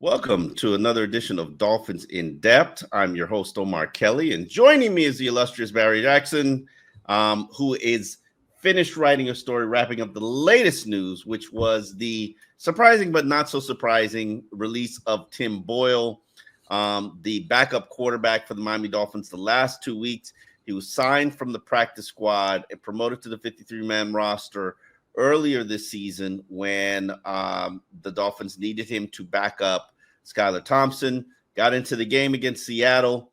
Welcome to another edition of Dolphins In Depth. I'm your host, Omar Kelly, and joining me is the illustrious Barry Jackson, who is finished writing a story wrapping up the latest news, which was the surprising but not so surprising release of Tim Boyle, the backup quarterback for the Miami Dolphins the last 2 weeks. He was signed from the practice squad and promoted to the 53-man roster earlier this season when the Dolphins needed him to back up Skylar Thompson. Got into the game against Seattle,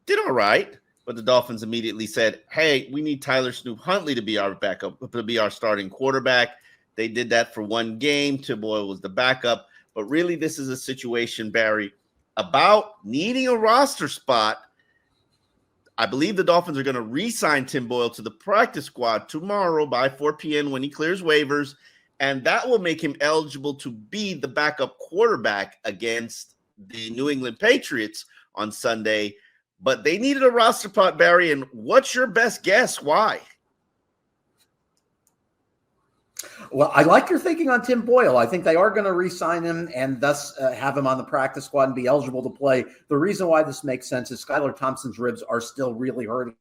did all right, but the Dolphins immediately said, hey, we need Tyler Snoop Huntley to be our backup, to be our starting quarterback. They did that for one game. Tim Boyle was the backup. But really, this is a situation, Barry, about needing a roster spot. I believe the Dolphins are going to re-sign Tim Boyle to the practice squad tomorrow by 4 p.m. when he clears waivers, and that will make him eligible to be the backup quarterback against the New England Patriots on Sunday. But they needed a roster spot, Barry, and what's your best guess? Why? Well, I like your thinking on Tim Boyle. I think they are going to re-sign him and thus have him on the practice squad and be eligible to play. The reason why this makes sense is Skylar Thompson's ribs are still really hurting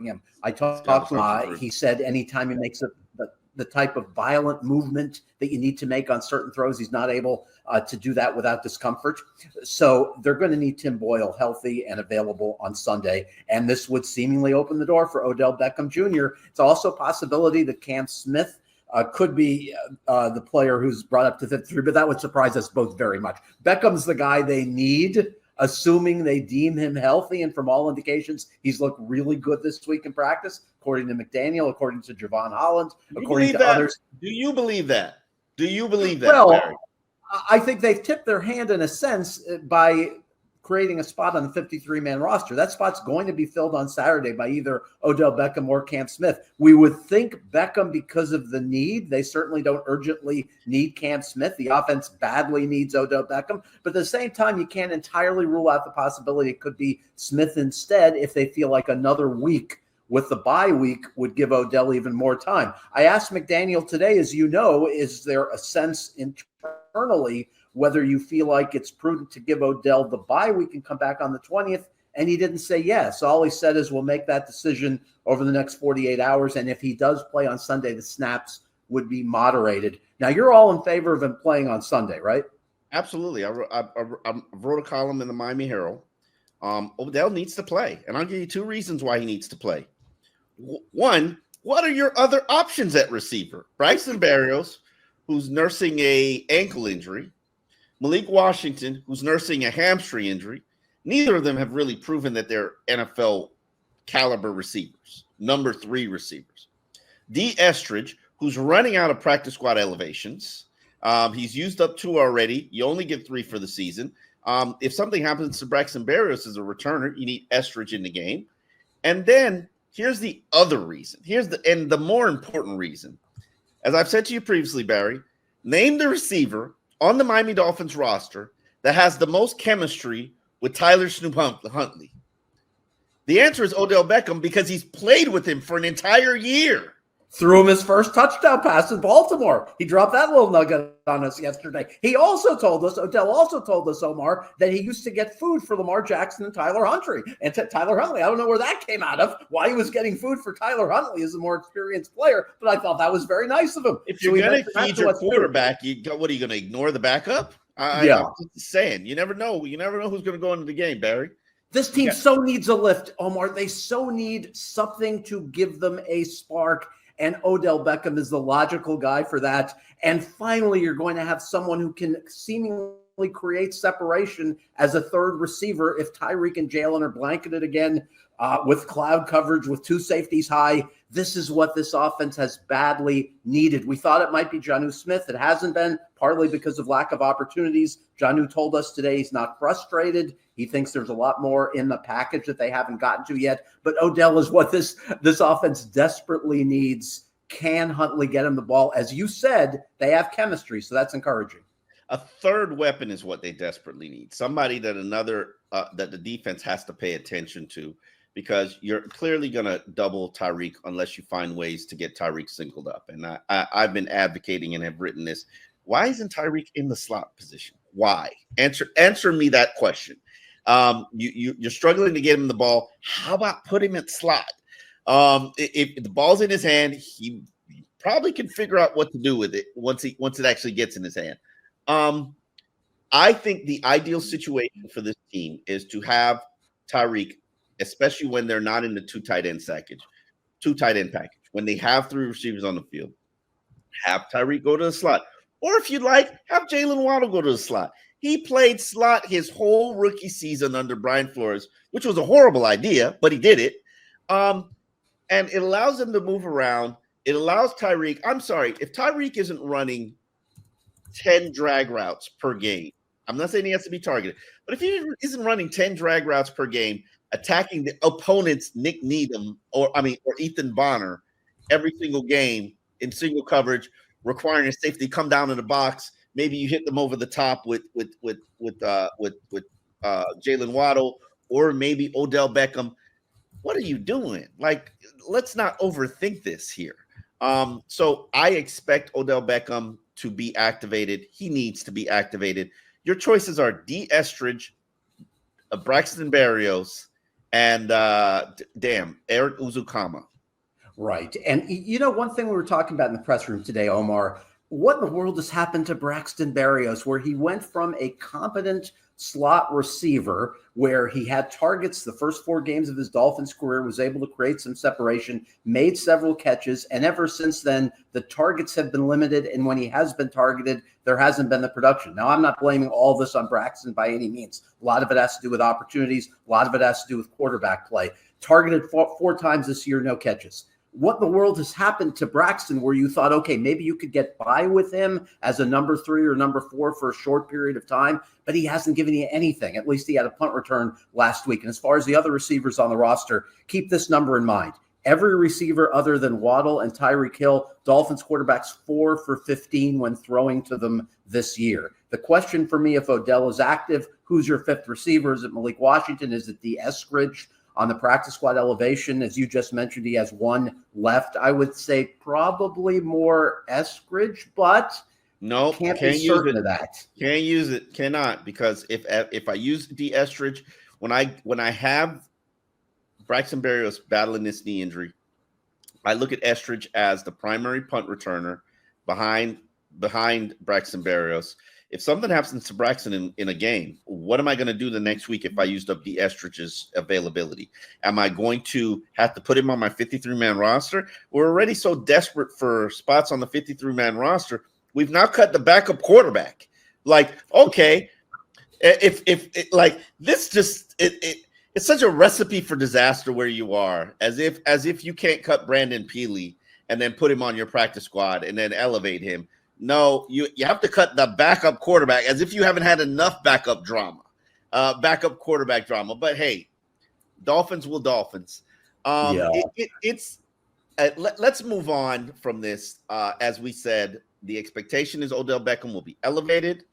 him. I talked to him. He said anytime he makes the type of violent movement that you need to make on certain throws, he's not able to do that without discomfort. So they're going to need Tim Boyle healthy and available on Sunday. And this would seemingly open the door for Odell Beckham Jr. It's also a possibility that Cam Smith could be the player who's brought up to 53, but that would surprise us both very much. Beckham's the guy they need, assuming they deem him healthy. And from all indications, he's looked really good this week in practice, according to McDaniel, according to Javon Holland, according to others. Do you believe that? Do you believe that, Well, Barry? I think they've tipped their hand in a sense by creating a spot on the 53-man roster. That spot's going to be filled on Saturday by either Odell Beckham or Cam Smith. We would think Beckham because of the need. They certainly don't urgently need Cam Smith. The offense badly needs Odell Beckham. But at the same time, you can't entirely rule out the possibility it could be Smith instead if they feel like another week with the bye week would give Odell even more time. I asked McDaniel today, as you know, is there a sense internally whether you feel like it's prudent to give Odell the bye week and come back on the 20th? And he didn't say yes. All he said is we'll make that decision over the next 48 hours. And if he does play on Sunday, the snaps would be moderated. Now, you're all in favor of him playing on Sunday, right? Absolutely. I wrote a column in the Miami Herald. Odell needs to play. And I'll give you two reasons why he needs to play. One, what are your other options at receiver? Bryson Berrios, who's nursing a ankle injury. Malik Washington, who's nursing a hamstring injury. Neither of them have really proven that they're NFL caliber receivers, number 3 receivers. D. Estridge, who's running out of practice squad elevations. He's used up 2 already. You only get 3 for the season. If something happens to Braxton Berrios as a returner, you need Estridge in the game. And then here's the other reason. And the more important reason. As I've said to you previously, Barry, name the receiver on the Miami Dolphins roster that has the most chemistry with Tyler Snoop Huntley. The answer is Odell Beckham because he's played with him for an entire year. Threw him his first touchdown pass in Baltimore. He dropped that little nugget on us yesterday. Odell also told us, Omar, that he used to get food for Lamar Jackson and Tyler Huntley. And Tyler Huntley, I don't know where that came out of, why he was getting food for Tyler Huntley as a more experienced player, but I thought that was very nice of him. If you're going to feed your quarterback, what are you going to ignore the backup? I'm just saying, you never know. You never know who's going to go into the game, Barry. This team so needs a lift, Omar. They so need something to give them a spark. And Odell Beckham is the logical guy for that. And finally, you're going to have someone who can seemingly create separation as a third receiver if Tyreek and Jalen are blanketed again with cloud coverage, with 2 safeties high. This is what this offense has badly needed. We thought it might be Jonnu Smith. It hasn't been, partly because of lack of opportunities. Jonnu told us today he's not frustrated. He thinks there's a lot more in the package that they haven't gotten to yet. But Odell is what this offense desperately needs. Can Huntley get him the ball? As you said, they have chemistry, so that's encouraging. A third weapon is what they desperately need. Somebody that that the defense has to pay attention to, because you're clearly going to double Tyreek unless you find ways to get Tyreek singled up. And I've been advocating and have written this Why isn't Tyreek in the slot position? Why? Answer me that question. You're struggling to get him the ball. How about put him at slot? If the ball's in his hand, he probably can figure out what to do with it once it actually gets in his hand. I think the ideal situation for this team is to have Tyreek, especially when they're not in the two tight end package. When they have three receivers on the field, have Tyreek go to the slot. Or if you'd like, have Jalen Waddle go to the slot. He played slot his whole rookie season under Brian Flores, which was a horrible idea, but he did it. And it allows him to move around. It allows Tyreek. I'm sorry, if Tyreek isn't running 10 drag routes per game, I'm not saying he has to be targeted, but if he isn't running 10 drag routes per game, attacking the opponent's Nick Needham or Ethan Bonner every single game in single coverage, requiring a safety come down in the box. Maybe you hit them over the top with Jalen Waddle or maybe Odell Beckham. What are you doing? Like, let's not overthink this here. So I expect Odell Beckham to be activated. He needs to be activated. Your choices are D. Estridge, Braxton Berrios, and Eric Uzukama. Right. And one thing we were talking about in the press room today, Omar, what in the world has happened to Braxton Berrios, where he went from a competent slot receiver where he had targets the first 4 games of his Dolphins career, was able to create some separation, made several catches, and ever since then, the targets have been limited, and when he has been targeted, there hasn't been the production. Now, I'm not blaming all this on Braxton by any means. A lot of it has to do with opportunities. A lot of it has to do with quarterback play. Targeted 4 times this year, no catches. What in the world has happened to Braxton where you thought, okay, maybe you could get by with him as a number 3 or number 4 for a short period of time, but he hasn't given you anything. At least he had a punt return last week. And as far as the other receivers on the roster, keep this number in mind. Every receiver other than Waddle and Tyreek Hill, Dolphins quarterbacks 4 for 15 when throwing to them this year. The question for me, if Odell is active, who's your 5th receiver? Is it Malik Washington? Is it D. Estridge? On the practice squad elevation, as you just mentioned, he has 1 left. I would say probably more Estridge, but no, can't be certain of that. Can't use it. Cannot, because if I use D. Estridge, when I have Braxton Berrios battling this knee injury, I look at Estridge as the primary punt returner behind Braxton Berrios. If something happens to Braxton in a game, what am I going to do the next week if I used up the Estridge's availability? Am I going to have to put him on my 53-man roster? We're already so desperate for spots on the 53-man roster. We've now cut the backup quarterback. Like, okay, if like this just it's such a recipe for disaster where you are, as if you can't cut Brandon Peely and then put him on your practice squad and then elevate him. No, you have to cut the backup quarterback, as if you haven't had enough backup quarterback drama. But hey, Dolphins will Dolphins. Let's move on from this. As we said, the expectation is Odell Beckham will be elevated.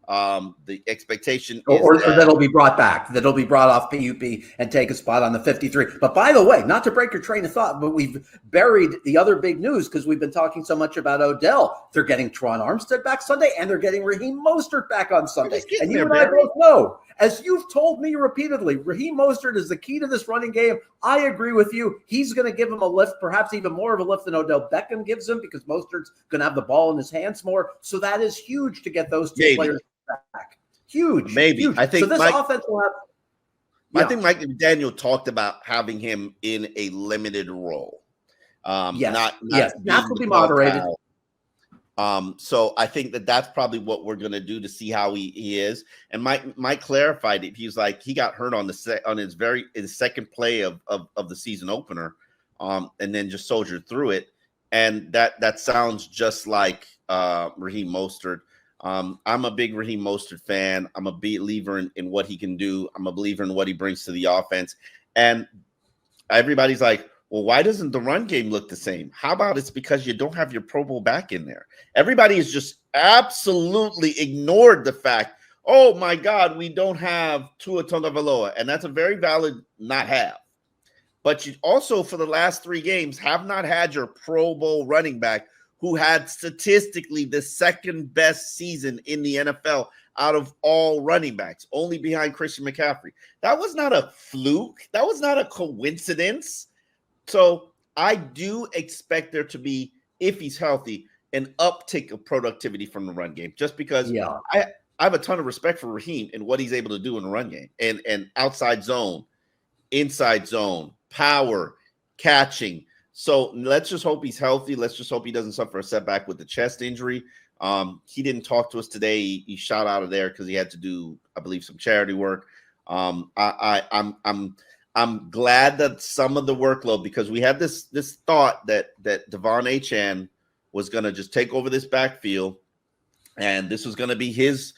The expectation is or that'll be brought back. That'll be brought off PUP and take a spot on the 53. But by the way, not to break your train of thought, but we've buried the other big news because we've been talking so much about Odell. They're getting Terron Armstead back Sunday, and they're getting Raheem Mostert back on Sunday. And you and I both know, as you've told me repeatedly, Raheem Mostert is the key to this running game. I agree with you. He's going to give him a lift, perhaps even more of a lift than Odell Beckham gives him, because Mostert's going to have the ball in his hands more. So that is huge to get those two players back. Huge. Maybe. Huge. I think so this offense will have. I think Mike McDaniel talked about having him in a limited role. Not will be moderated. So I think that's probably what we're going to do to see how he is. And Mike clarified it. He was like, he got hurt on his second play of the season opener, and then just soldiered through it. And that sounds just like Raheem Mostert. I'm a big Raheem Mostert fan. I'm a believer in what he can do. I'm a believer in what he brings to the offense. And everybody's like, well, why doesn't the run game look the same? How about it's because you don't have your Pro Bowl back in there? Everybody has just absolutely ignored the fact, oh, my God, we don't have Tua Tagovailoa. And that's a very valid not have. But you also, for the last 3 games, have not had your Pro Bowl running back who had statistically the second best season in the NFL out of all running backs, only behind Christian McCaffrey. That was not a fluke. That was not a coincidence. So I do expect there to be, if he's healthy, an uptick of productivity from the run game, just because I have a ton of respect for Raheem and what he's able to do in the run game and outside zone, inside zone, power, catching. So let's just hope he's healthy. Let's just hope he doesn't suffer a setback with the chest injury. He didn't talk to us today. He shot out of there because he had to do, I believe, some charity work. I'm glad that some of the workload, because we had this thought that Devon Achane was going to just take over this backfield, and this was going to be his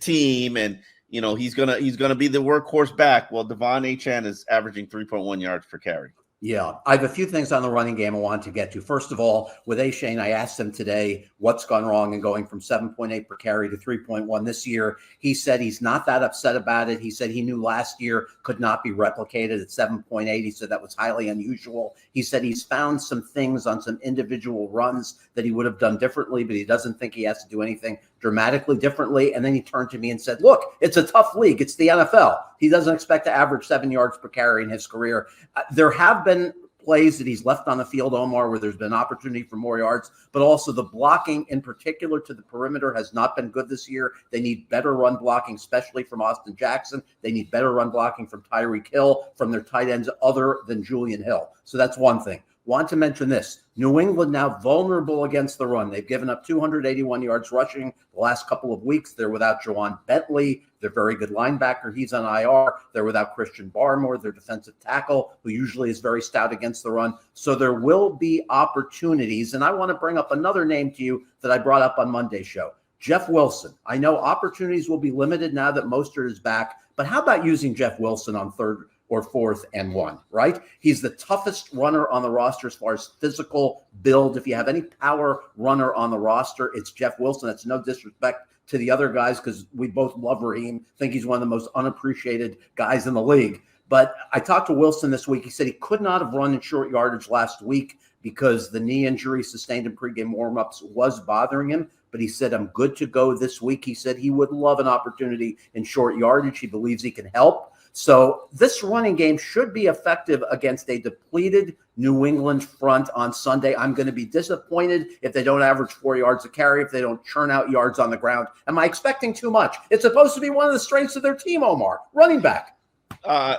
team, and he's gonna be the workhorse back. Well, Devon Achane is averaging 3.1 yards per carry. Yeah, I have a few things on the running game I wanted to get to. First of all, with Achane, I asked him today what's gone wrong in going from 7.8 per carry to 3.1 this year. He said he's not that upset about it. He said he knew last year could not be replicated at 7.8. He said that was highly unusual. He said he's found some things on some individual runs that he would have done differently, but he doesn't think he has to do anything dramatically differently. And then he turned to me and said, look, it's a tough league. It's the NFL. He doesn't expect to average 7 yards per carry in his career. There have been plays that he's left on the field, Omar, where there's been opportunity for more yards, but also the blocking in particular to the perimeter has not been good this year. They need better run blocking, especially from Austin Jackson. They need better run blocking from Tyreek Hill, from their tight ends other than Julian Hill. So that's one thing. Want to mention this. New England now vulnerable against the run. They've given up 281 yards rushing the last couple of weeks. They're without Jawan Bentley, their very good linebacker. He's on IR. They're without Christian Barmore, their defensive tackle, who usually is very stout against the run. So there will be opportunities. And I want to bring up another name to you that I brought up on Monday's show. Jeff Wilson. I know opportunities will be limited now that Mostert is back, but how about using Jeff Wilson on 3rd or 4th and 1, right? He's the toughest runner on the roster as far as physical build. If you have any power runner on the roster, it's Jeff Wilson. That's no disrespect to the other guys, because we both love Raheem, think he's one of the most unappreciated guys in the league. But I talked to Wilson this week. He said he could not have run in short yardage last week because the knee injury sustained in pregame warmups was bothering him. But he said, I'm good to go this week. He said he would love an opportunity in short yardage. He believes he can help. So this running game should be effective against a depleted New England front on Sunday. I'm going to be disappointed if they don't average 4 yards a carry, if they don't churn out yards on the ground. Am I expecting too much? It's supposed to be one of the strengths of their team, Omar, running back.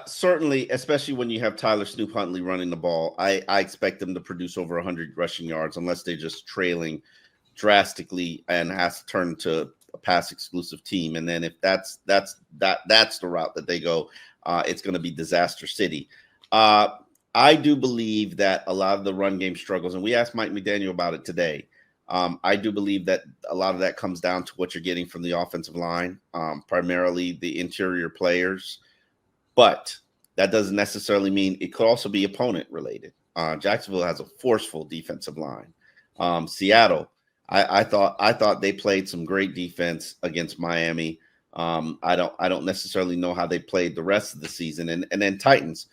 Certainly, especially when you have Tyler Snoop Huntley running the ball. I expect them to produce over 100 rushing yards unless they're just trailing drastically and has to turn to a pass exclusive team. And then if that's the route that they go, it's going to be disaster city. I do believe that a lot of the run game struggles, and we asked Mike McDaniel about it today. I do believe that a lot of that comes down to what you're getting from the offensive line, primarily the interior players. But that doesn't necessarily mean it could also be opponent related. Jacksonville has a forceful defensive line. Seattle, I thought they played some great defense against Miami. I don't necessarily know how they played the rest of the season. And then Titans,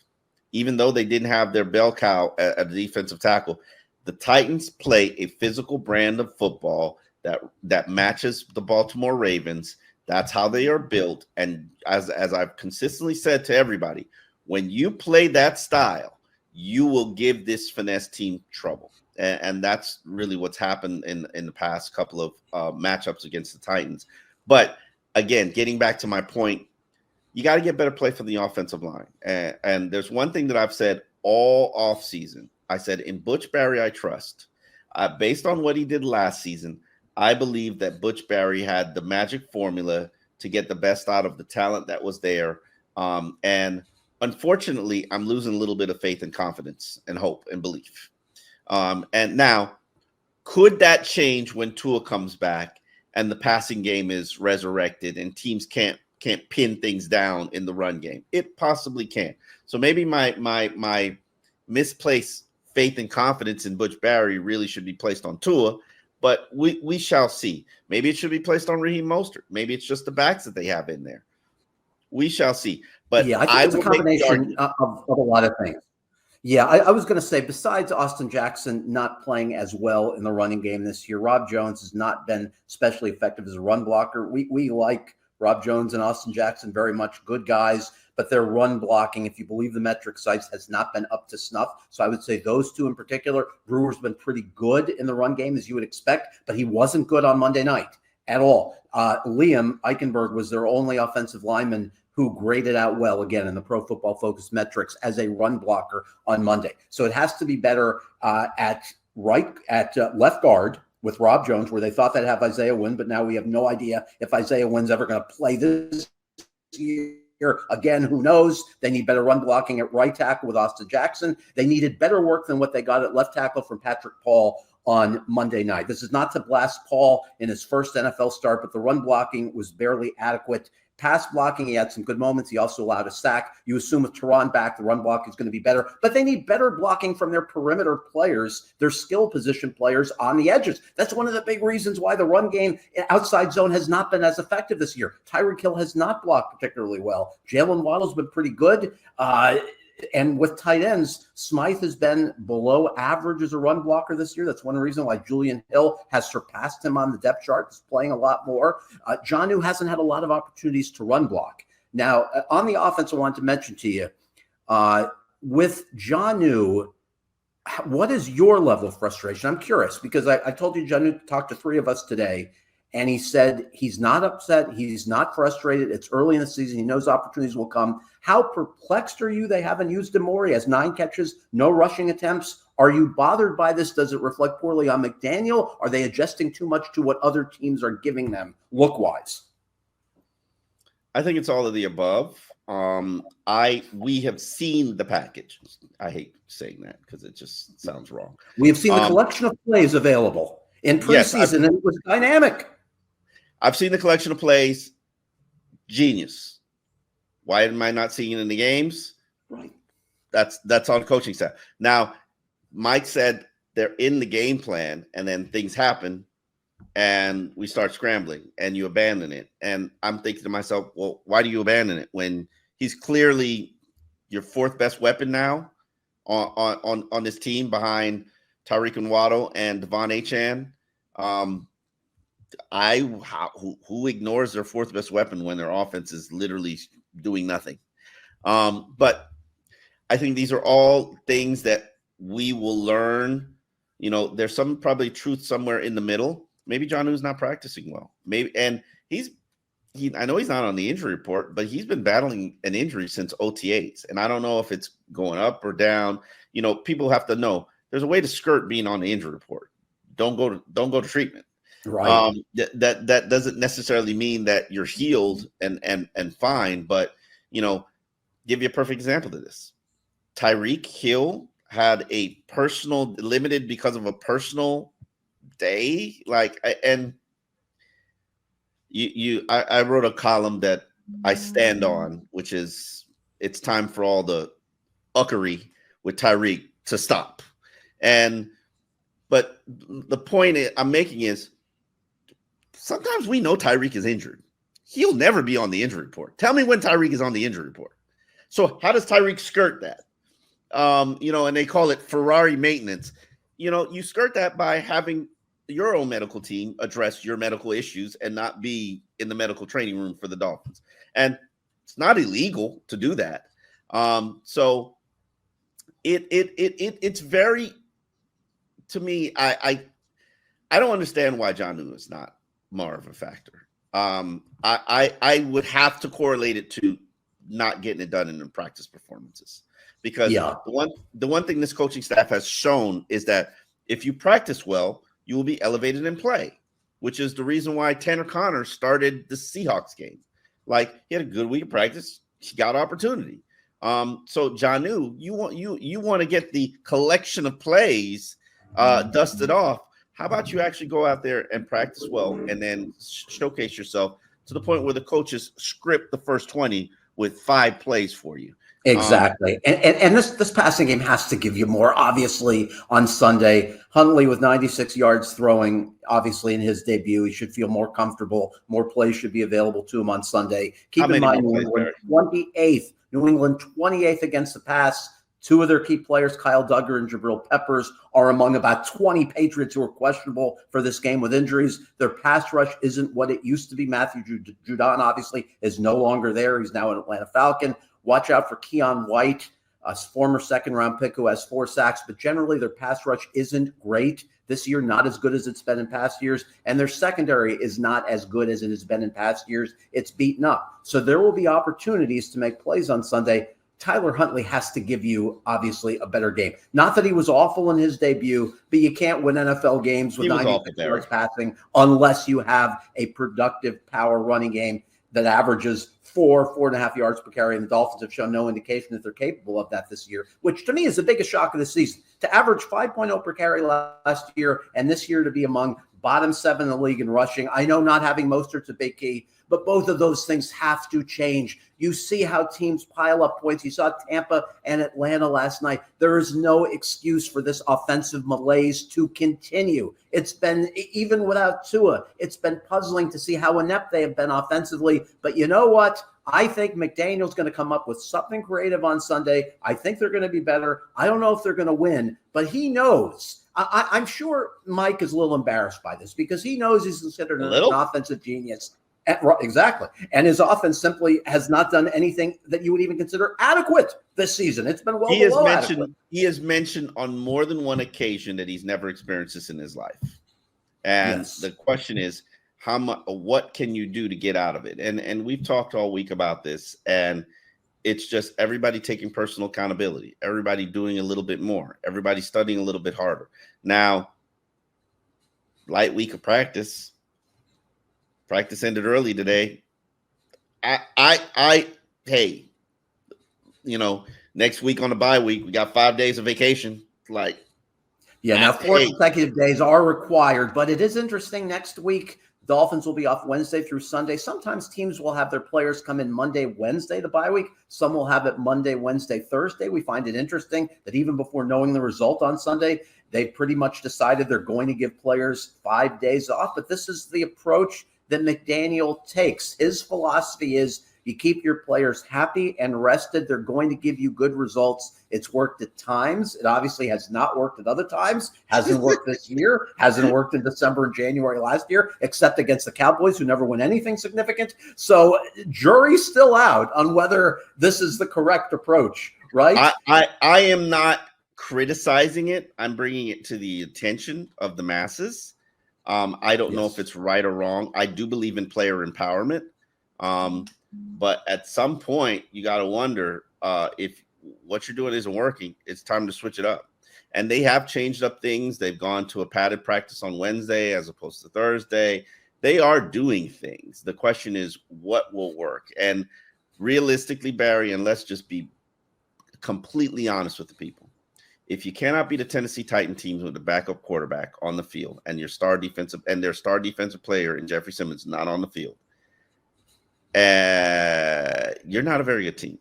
even though they didn't have their bell cow at the defensive tackle, the Titans play a physical brand of football that matches the Baltimore Ravens. That's how they are built. And as I've consistently said to everybody, when you play that style, you will give this finesse team trouble. And that's really what's happened in the past couple of matchups against the Titans. But again, getting back to my point, you got to get better play from the offensive line. And there's one thing that I've said all offseason. I said, in Butch Barry, I trust. Based on what he did last season, I believe that Butch Barry had the magic formula to get the best out of the talent that was there. And unfortunately, I'm losing a little bit of faith and confidence and hope and belief. And now, could that change when Tua comes back and the passing game is resurrected and teams can't pin things down in the run game? It possibly can. So maybe my misplaced faith and confidence in Butch Barry really should be placed on Tua, but we shall see. Maybe it should be placed on Raheem Mostert. Maybe it's just the backs that they have in there. We shall see. But yeah, I think it's a combination of a lot of things. Yeah, I was going to say, besides Austin Jackson not playing as well in the running game this year, Rob Jones has not been especially effective as a run blocker. We like Rob Jones and Austin Jackson very much, good guys, but their run blocking, if you believe the metric sites, has not been up to snuff. So I would say those two in particular. Brewer's been pretty good in the run game, as you would expect, but he wasn't good on Monday night at all. Liam Eichenberg was their only offensive lineman who graded out well, again, in the Pro Football Focus metrics as a run blocker on Monday. So it has to be better at left guard with Rob Jones, where they thought they'd have Isaiah Wynn, but now we have no idea if Isaiah Wynn's ever going to play this year. Again, who knows? They need better run blocking at right tackle with Austin Jackson. They needed better work than what they got at left tackle from Patrick Paul on Monday night. This is not to blast Paul in his first NFL start, but the run blocking was barely adequate. Pass blocking, he had some good moments. He also allowed a sack. You assume with Terron back, the run block is going to be better, but they need better blocking from their perimeter players, their skill position players on the edges. That's one of the big reasons why the run game outside zone has not been as effective this year. Tyreek Hill has not blocked particularly well. Jalen Waddle's been pretty good. And with tight ends, Smythe has been below average as a run blocker this year. That's one reason why Julian Hill has surpassed him on the depth chart. He's playing a lot more. Jonnu hasn't had a lot of opportunities to run block. Now, on the offense, I want to mention to you, with Jonnu, what is your level of frustration? I'm curious because I told you Jonnu talked to three of us today, and he said he's not upset. He's not frustrated. It's early in the season. He knows opportunities will come. How perplexed are you they haven't used him more? He has 9 catches, no rushing attempts. Are you bothered by this? Does it reflect poorly on McDaniel? Are they adjusting too much to what other teams are giving them look-wise? I think it's all of the above. We have seen the package. I hate saying that because it just sounds wrong. We have seen the collection of plays available in preseason, and it was dynamic. I've seen the collection of plays. Genius. Why am I not seeing it in the games? Right. That's on coaching staff. Now, Mike said they're in the game plan, and then things happen, and we start scrambling, and you abandon it. And I'm thinking to myself, well, why do you abandon it when he's clearly your 4th best weapon now on this team behind Tyreek and Waddle and Devon Achane? Who ignores their 4th best weapon when their offense is literally doing nothing? But I think these are all things that we will learn. You know, there's some probably truth somewhere in the middle. Maybe Jonnu's not practicing well. Maybe, and I know he's not on the injury report, but he's been battling an injury since OTAs, and I don't know if it's going up or down. You know, people have to know there's a way to skirt being on the injury report. Don't go to treatment. Right. That doesn't necessarily mean that you're healed and fine, but you know, give you a perfect example of this. Tyreek Hill had a personal limited because of a personal day. I wrote a column that I stand on, which is it's time for all the uckery with Tyreek to stop. But the point I'm making is sometimes we know Tyreek is injured. He'll never be on the injury report. Tell me when Tyreek is on the injury report. So how does Tyreek skirt that? You know, and they call it Ferrari maintenance. You know, you skirt that by having your own medical team address your medical issues and not be in the medical training room for the Dolphins. And it's not illegal to do that. So it's very, to me, I don't understand why Jonnu is not more of a factor. I would have to correlate it to not getting it done in the practice performances, because the one thing this coaching staff has shown is that if you practice well, you will be elevated in play, which is the reason why Tanner Connor started the Seahawks game. Like, he had a good week of practice, he got opportunity. So Jonnu, you want to get the collection of plays dusted off. How about you actually go out there and practice well and then showcase yourself to the point where the coaches script the first 20 with 5 plays for you? Exactly. And this passing game has to give you more. Obviously, on Sunday, Huntley with 96 yards throwing, obviously in his debut, he should feel more comfortable. More plays should be available to him on Sunday. Keep in mind, New England 28th against the pass Two of their key players, Kyle Duggar and Jabril Peppers, are among about 20 Patriots who are questionable for this game with injuries. Their pass rush isn't what it used to be. Matthew Judon, obviously, is no longer there. He's now an Atlanta Falcon. Watch out for Keon White, a former second-round pick who has 4 sacks. But generally, their pass rush isn't great this year, not as good as it's been in past years. And their secondary is not as good as it has been in past years. It's beaten up. So there will be opportunities to make plays on Sunday. Tyler Huntley has to give you, obviously, a better game. Not that he was awful in his debut, but you can't win NFL games with 96 yards passing unless you have a productive power running game that averages 4.5 yards per carry. And the Dolphins have shown no indication that they're capable of that this year, which to me is the biggest shock of the season. To average 5.0 per carry last year and this year to be among bottom 7 in the league in rushing. I know not having Mostert's a big key, but both of those things have to change. You see how teams pile up points. You saw Tampa and Atlanta last night. There is no excuse for this offensive malaise to continue. It's been, even without Tua, it's been puzzling to see how inept they have been offensively. But you know what? I think McDaniel's going to come up with something creative on Sunday. I think they're going to be better. I don't know if they're going to win, but he knows. I'm sure Mike is a little embarrassed by this because he knows he's considered an offensive genius. Exactly. And his offense simply has not done anything that you would even consider adequate this season. It's been below adequate. He has mentioned on more than one occasion that he's never experienced this in his life. And the question is, what can you do to get out of it? And we've talked all week about this, and it's just everybody taking personal accountability, everybody doing a little bit more, everybody studying a little bit harder. Now, light week of practice. Practice ended early today. Hey, next week on the bye week, we got 5 days of vacation. Now 4 consecutive days are required, but it is interesting. Next week, Dolphins will be off Wednesday through Sunday. Sometimes teams will have their players come in Monday, Wednesday, the bye week. Some will have it Monday, Wednesday, Thursday. We find it interesting that even before knowing the result on Sunday, they pretty much decided they're going to give players 5 days off. But this is the approach that McDaniel takes. His philosophy is you keep your players happy and rested. They're going to give you good results. It's worked at times. It obviously has not worked at other times. Hasn't worked this year. Hasn't worked in December and January last year, except against the Cowboys, who never win anything significant. So jury's still out on whether this is the correct approach, right? I am not criticizing it. I'm bringing it to the attention of the masses. I don't know if it's right or wrong. I do believe in player empowerment. But at some point, you got to wonder if what you're doing isn't working. It's time to switch it up. And they have changed up things. They've gone to a padded practice on Wednesday as opposed to Thursday. They are doing things. The question is, what will work? And realistically, Barry, and let's just be completely honest with the people. If you cannot beat a Tennessee Titan team with a backup quarterback on the field and their star defensive player in Jeffrey Simmons not on the field, you're not a very good team.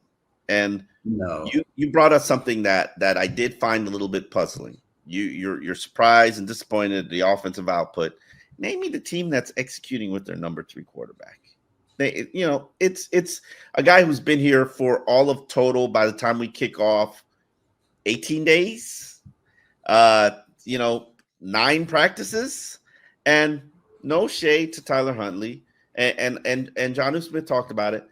And you brought us something that I did find a little bit puzzling. You're surprised and disappointed at the offensive output. Name me the team that's executing with their number 3 quarterback. It's a guy who's been here for all of total by the time we kick off 18 days, 9 practices, and no shade to Tyler Huntley and Jonnu Smith talked about it,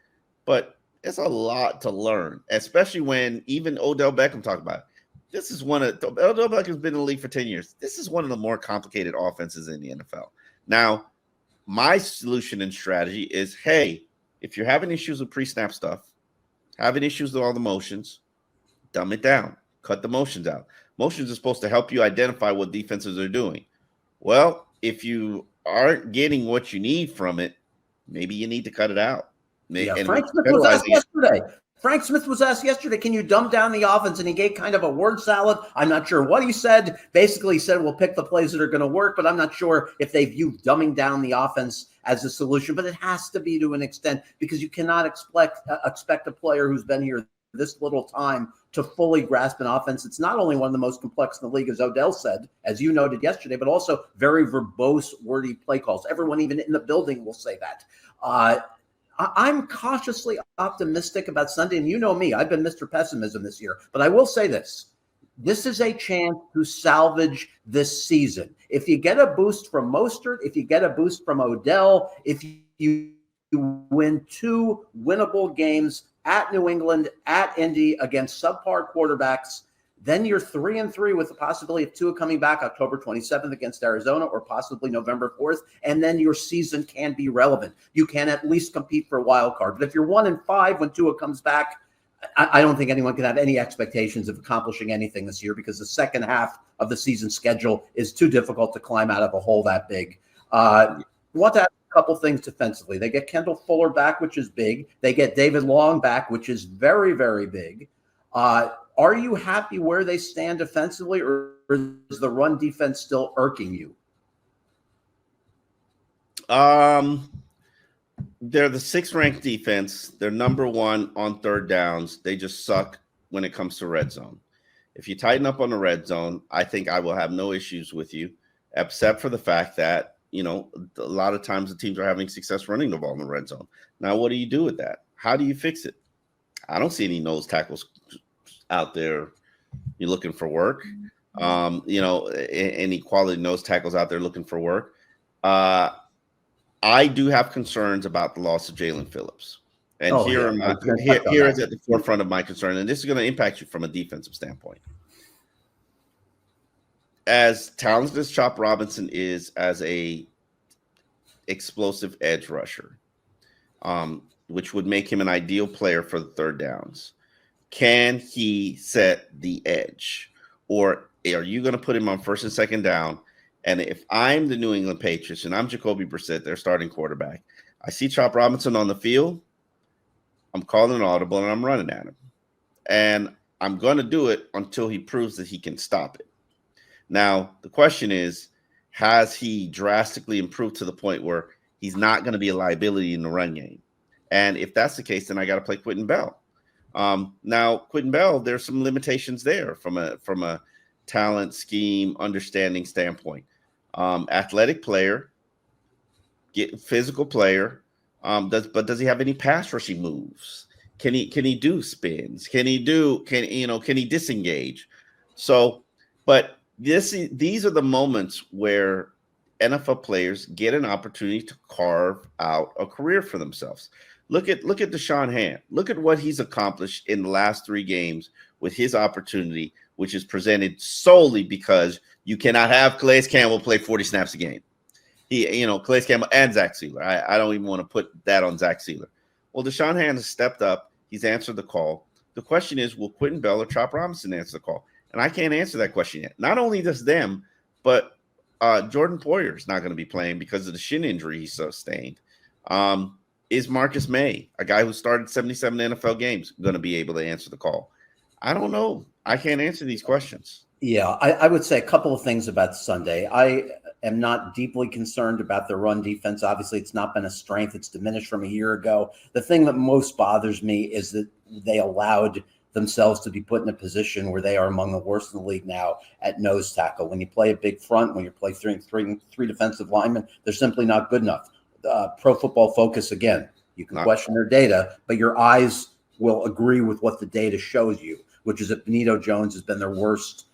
but it's a lot to learn, especially when even Odell Beckham talked about it. This is Odell Beckham's been in the league for 10 years. This is one of the more complicated offenses in the NFL. Now, my solution and strategy is, hey, if you're having issues with pre-snap stuff, having issues with all the motions, dumb it down. Cut the motions out. Motions are supposed to help you identify what defenses are doing. Well, if you aren't getting what you need from it, maybe you need to cut it out. Frank Smith was asked yesterday. Can you dumb down the offense? And he gave kind of a word salad. I'm not sure what he said. Basically, he said, we'll pick the plays that are going to work, but I'm not sure if they view dumbing down the offense as a solution. But it has to be to an extent because you cannot expect a player who's been here this little time to fully grasp an offense. It's not only one of the most complex in the league, as Odell said, as you noted yesterday, but also very verbose, wordy play calls. Everyone, even in the building, will say that. I'm cautiously optimistic about Sunday. And you know me, I've been Mr. Pessimism this year. But I will say this. This is a chance to salvage this season. If you get a boost from Mostert, if you get a boost from Odell, if you win 2 winnable games at New England, at Indy, against subpar quarterbacks, then you're 3-3 with the possibility of Tua coming back October 27th against Arizona or possibly November 4th. And then your season can be relevant. You can at least compete for a wild card. But if you're 1-5 when Tua comes back, I don't think anyone can have any expectations of accomplishing anything this year because the second half of the season schedule is too difficult to climb out of a hole that big. Want to add a couple things defensively. They get Kendall Fuller back, which is big. They get David Long back, which is very, very big. Are you happy where they stand defensively, or is the run defense still irking you? They're the 6th ranked defense. They're number 1 on third downs. They just suck when it comes to red zone. If you tighten up on the red zone, I think I will have no issues with you, except for the fact that, a lot of times the teams are having success running the ball in the red zone. Now, what do you do with that? How do you fix it? I don't see any nose tackles out there. You're looking for work. Any quality nose tackles out there looking for work. I do have concerns about the loss of Jalen Phillips. And here is at the forefront of my concern. And this is going to impact you from a defensive standpoint. As talented as Chop Robinson is as a explosive edge rusher, which would make him an ideal player for the third downs, can he set the edge? Or are you going to put him on first and second down? And if I'm the New England Patriots and I'm Jacoby Brissett, their starting quarterback, I see Chop Robinson on the field, I'm calling an audible and I'm running at him. And I'm going to do it until he proves that he can stop it. Now, the question is, has he drastically improved to the point where he's not going to be a liability in the run game? And if that's the case, then I got to play Quentin Bell. Now, Quentin Bell, there's some limitations there from a talent, scheme, understanding standpoint. Athletic player, physical player. Does he have any pass rushing moves? Can he do spins? Can he disengage? So, but these are the moments where NFL players get an opportunity to carve out a career for themselves. Look at Deshaun Hand. Look at what he's accomplished in the last 3 games with his opportunity, which is presented solely because you cannot have Calais Campbell play 40 snaps a game. Calais Campbell and Zach Sealer. I don't even want to put that on Zach Sealer. Well, Deshaun Hand has stepped up. He's answered the call. The question is, will Quentin Bell or Chop Robinson answer the call? And I can't answer that question yet. Not only does them, but Jordan Poyer is not going to be playing because of the shin injury he sustained. Is Marcus May, a guy who started 77 NFL games, going to be able to answer the call? I don't know. I can't answer these questions. Yeah, I would say a couple of things about Sunday. I am not deeply concerned about the run defense. Obviously, it's not been a strength. It's diminished from a year ago. The thing that most bothers me is that they allowed themselves to be put in a position where they are among the worst in the league now at nose tackle. When you play a big front, when you play three defensive linemen, they're simply not good enough. Pro Football Focus, again, you can question their data, but your eyes will agree with what the data shows you, which is that Benito Jones has been their worst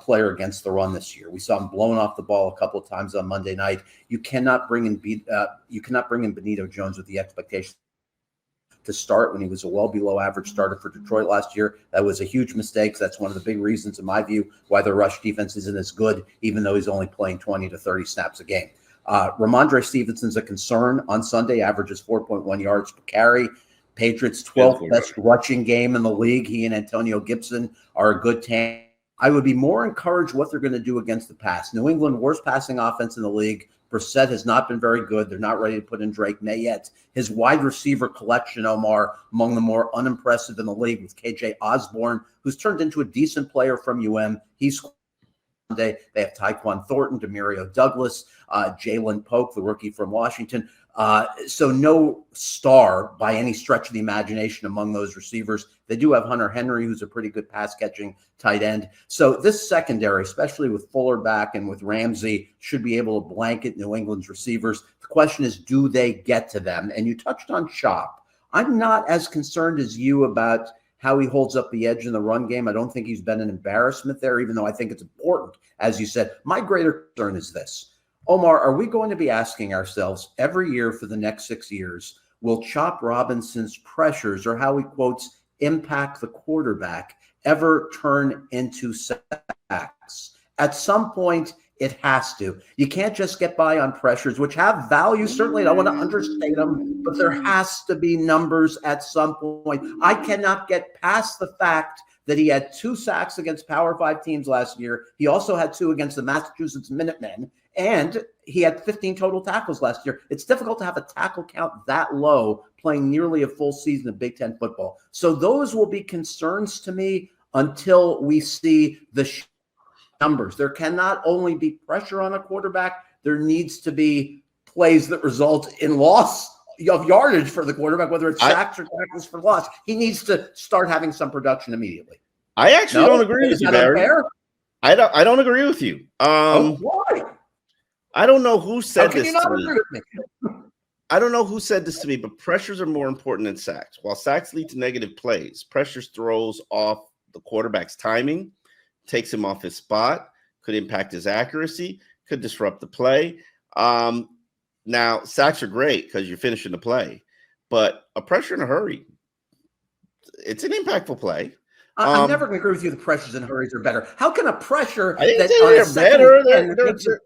player against the run this year. We saw him blown off the ball a couple of times on Monday night. You cannot bring in Benito Jones with the expectation to start when he was a well below average starter for Detroit last year. That was a huge mistake. That's one of the big reasons, in my view, why the rush defense isn't as good, even though he's only playing 20 to 30 snaps a game. Ramondre Stevenson's a concern on Sunday, averages 4.1 yards per carry. Patriots' 12th best rushing game in the league. He and Antonio Gibson are a good tandem. I would be more encouraged what they're going to do against the pass. New England, worst passing offense in the league. Brissett has not been very good. They're not ready to put in Drake May yet. His wide receiver collection, Omar, among the more unimpressive in the league, with KJ Osborne, who's turned into a decent player from UM. He's Sunday. They have Tyquan Thornton, Demario Douglas, Jalen Polk, the rookie from Washington. So no star by any stretch of the imagination among those receivers. They do have Hunter Henry, who's a pretty good pass-catching tight end. So this secondary, especially with Fuller back and with Ramsey, should be able to blanket New England's receivers. The question is, do they get to them? And you touched on Chop. I'm not as concerned as you about how he holds up the edge in the run game. I don't think he's been an embarrassment there, even though I think it's important, as you said. My greater concern is this. Omar, are we going to be asking ourselves every year for the next 6 years, will Chop Robinson's pressures, or how he quotes, impact the quarterback, ever turn into sacks? At some point, it has to. You can't just get by on pressures, which have value. Certainly, I don't want to understate them, but there has to be numbers at some point. I cannot get past the fact that he had 2 sacks against Power 5 teams last year. He also had 2 against the Massachusetts Minutemen, and he had 15 total tackles last year. It's difficult to have a tackle count that low playing nearly a full season of Big Ten football. So those will be concerns to me until we see the numbers. There cannot only be pressure on a quarterback. There needs to be plays that result in loss of yardage for the quarterback, whether it's sacks or tackles for loss. He needs to start having some production immediately. I actually don't agree with you, Barry. I don't agree with you. Why? I don't know who said this to me. I don't know who said this to me, but pressures are more important than sacks. While sacks lead to negative plays, pressures throws off the quarterback's timing, takes him off his spot, could impact his accuracy, could disrupt the play. Now, sacks are great because you're finishing the play, but a pressure in a hurry, it's an impactful play. I'm never going to agree with you. The pressures and hurries are better. How can a pressure I didn't say they're better?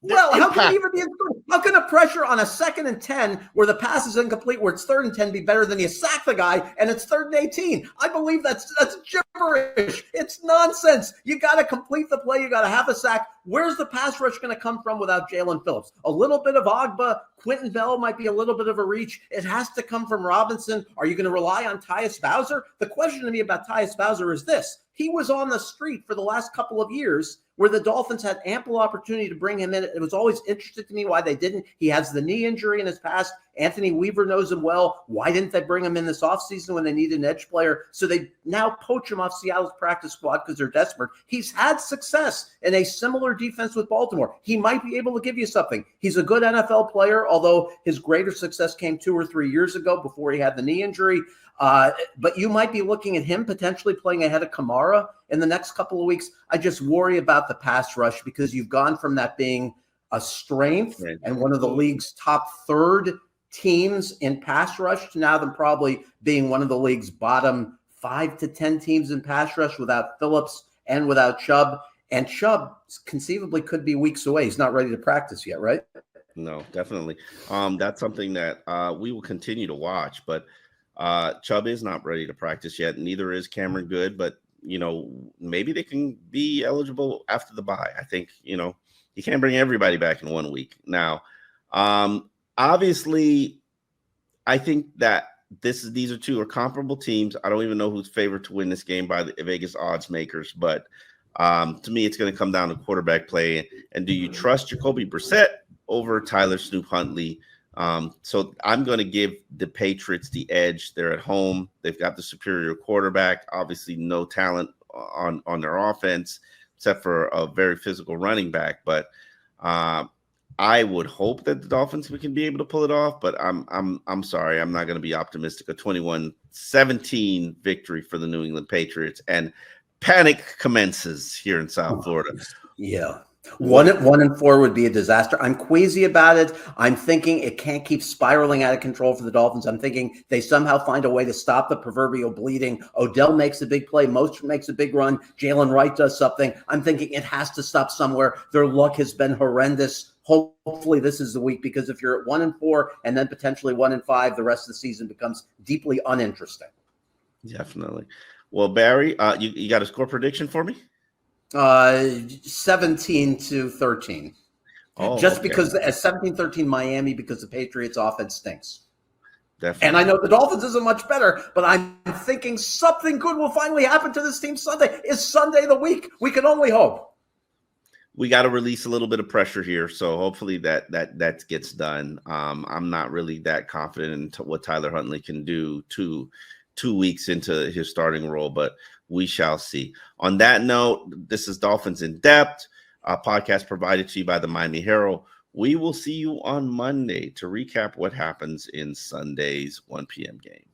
Well, how can it even be as good? How can a pressure on a 2nd and 10 where the pass is incomplete, where it's 3rd and 10, be better than you sack the guy and it's 3rd and 18? I believe that's gibberish. It's nonsense. You got to complete the play. You got to have a sack. Where's the pass rush going to come from without Jalen Phillips? A little bit of Ogba. Quentin Bell might be a little bit of a reach. It has to come from Robinson. Are you going to rely on Tyus Bowser? The question to me about Tyus Bowser is this. He was on the street for the last couple of years where the Dolphins had ample opportunity to bring him in. It was always interesting to me why they didn't. He has the knee injury in his past. Anthony Weaver knows him well. Why didn't they bring him in this offseason when they needed an edge player? So they now poach him off Seattle's practice squad because they're desperate. He's had success in a similar defense with Baltimore. He might be able to give you something. He's a good NFL player, although his greater success came 2 or 3 years ago before he had the knee injury. But you might be looking at him potentially playing ahead of Kamara in the next couple of weeks. I just worry about the pass rush because you've gone from that being a strength and one of the league's top 3rd teams in pass rush to now them probably being one of the league's bottom 5 to 10 teams in pass rush without Phillips and without Chubb. And Chubb conceivably could be weeks away. He's not ready to practice yet, right? No, definitely. That's something that we will continue to watch, but Chubb is not ready to practice yet. Neither is Cameron Good, but maybe they can be eligible after the bye. I think, you can't bring everybody back in 1 week. Now, obviously, I think that these are 2 comparable teams. I don't even know who's favored to win this game by the Vegas odds makers, but to me, it's going to come down to quarterback play. And do you trust Jacoby Brissett over Tyler Snoop Huntley? So I'm going to give the Patriots the edge. They're at home. They've got the superior quarterback. Obviously, no talent on their offense except for a very physical running back. But I would hope that the Dolphins can be able to pull it off. But I'm sorry, I'm not going to be optimistic. A 21-17 victory for the New England Patriots, and panic commences here in South Florida. Yeah. 1-4 would be a disaster. I'm queasy about it. I'm thinking it can't keep spiraling out of control for the Dolphins. I'm thinking they somehow find a way to stop the proverbial bleeding. Odell makes a big play. Mostert makes a big run. Jalen Wright does something. I'm thinking it has to stop somewhere. Their luck has been horrendous. Hopefully this is the week, because if you're at 1-4 and then potentially 1-5, the rest of the season becomes deeply uninteresting. Definitely. Well, Barry, you got a score prediction for me? 17-13. Just okay. Because at 17-13 Miami, because the Patriots offense stinks. Definitely. And I know the Dolphins isn't much better, but I'm thinking something good will finally happen to this team Sunday. Is Sunday the week? We can only hope. we got to release a little bit of pressure here. So hopefully that gets done. I'm not really that confident in what Tyler Huntley can do 2 weeks into his starting role, but we shall see. On that note, this is Dolphins in Depth, a podcast provided to you by the Miami Herald. We will see you on Monday to recap what happens in Sunday's 1 p.m. game.